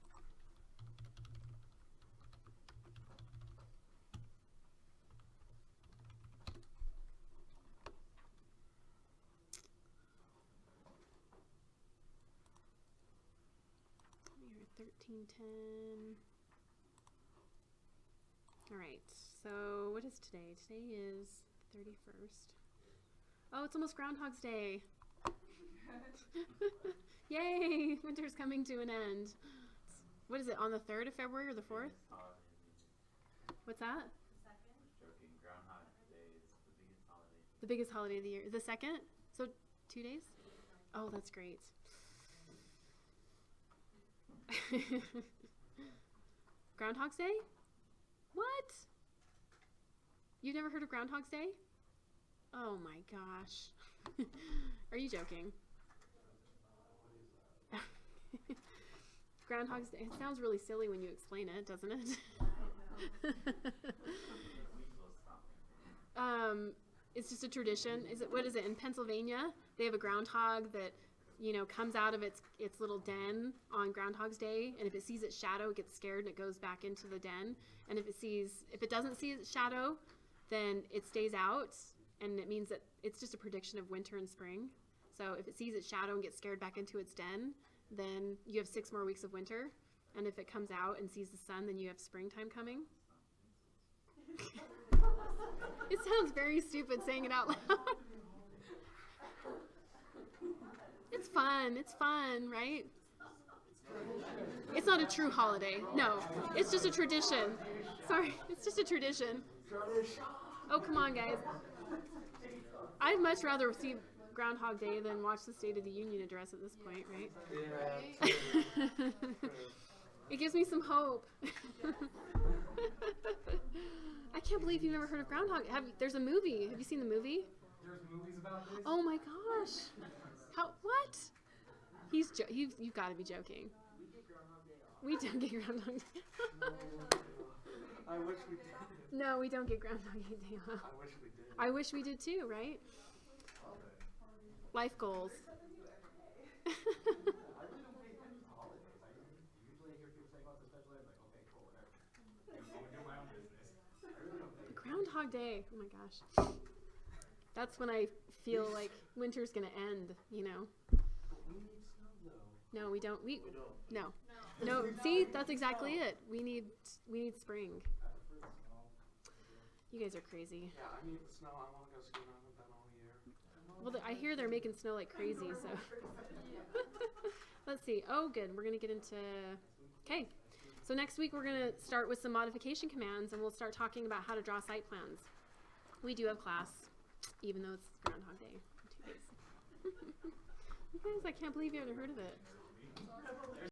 Here, 1310. All right, so what is today? Today is 31st. Oh, it's almost Groundhog's Day. Yay, winter's coming to an end. What is it, on the 3rd of February or the 4th? What's that? Just joking. Groundhog Day is the biggest holiday. The biggest holiday of the year. The 2nd? So 2 days? Oh, that's great. Groundhog's Day? What? You've never heard of Groundhog's Day? Oh my gosh. Are you joking? Groundhog's Day. It sounds really silly when you explain it, doesn't it? It's just a tradition. What is it in Pennsylvania? They have a groundhog that, you know, comes out of its little den on Groundhog's Day, and if it sees its shadow, it gets scared and it goes back into the den. And if it doesn't see its shadow, then it stays out, and it means that it's just a prediction of winter and spring. So if it sees its shadow and gets scared back into its den, then you have 6 more weeks of winter. And if it comes out and sees the sun, then you have springtime coming. It sounds very stupid saying it out loud. It's fun, right? It's not a true holiday. No, it's just a tradition. Sorry, it's just a tradition. Oh, come on, guys. I'd much rather see Groundhog Day than watch the State of the Union address at this point, right? Yeah. It gives me some hope. I can't believe you've never heard of Groundhog. There's a movie. Have you seen the movie? There's movies about this? Oh my gosh. What? You've got to be joking. We get Groundhog Day off. We don't get Groundhog Day. I wish we did. No, we don't get Groundhog Day. I wish we did. I wish we did too, right? Life goals. I really don't pay attention to holidays. I usually hear people say about the special ed, like, okay, cool, whatever. I go and do my own business. I really don't pay attention. Groundhog Day. Oh my gosh. That's when I feel like winter's gonna end, you know. But we need snow though. No, we don't. No. No. See, that's exactly it. We need spring. I prefer the snow. You guys are crazy. Yeah, I need the snow. I want to go skiing. I haven't been all year. Well, I hear they're making snow like crazy, so. Let's see. Oh, good. We're going to get into. Okay. So next week we're going to start with some modification commands, and we'll start talking about how to draw site plans. We do have class, even though it's Groundhog Day in 2 days. You guys, I can't believe you haven't heard of it.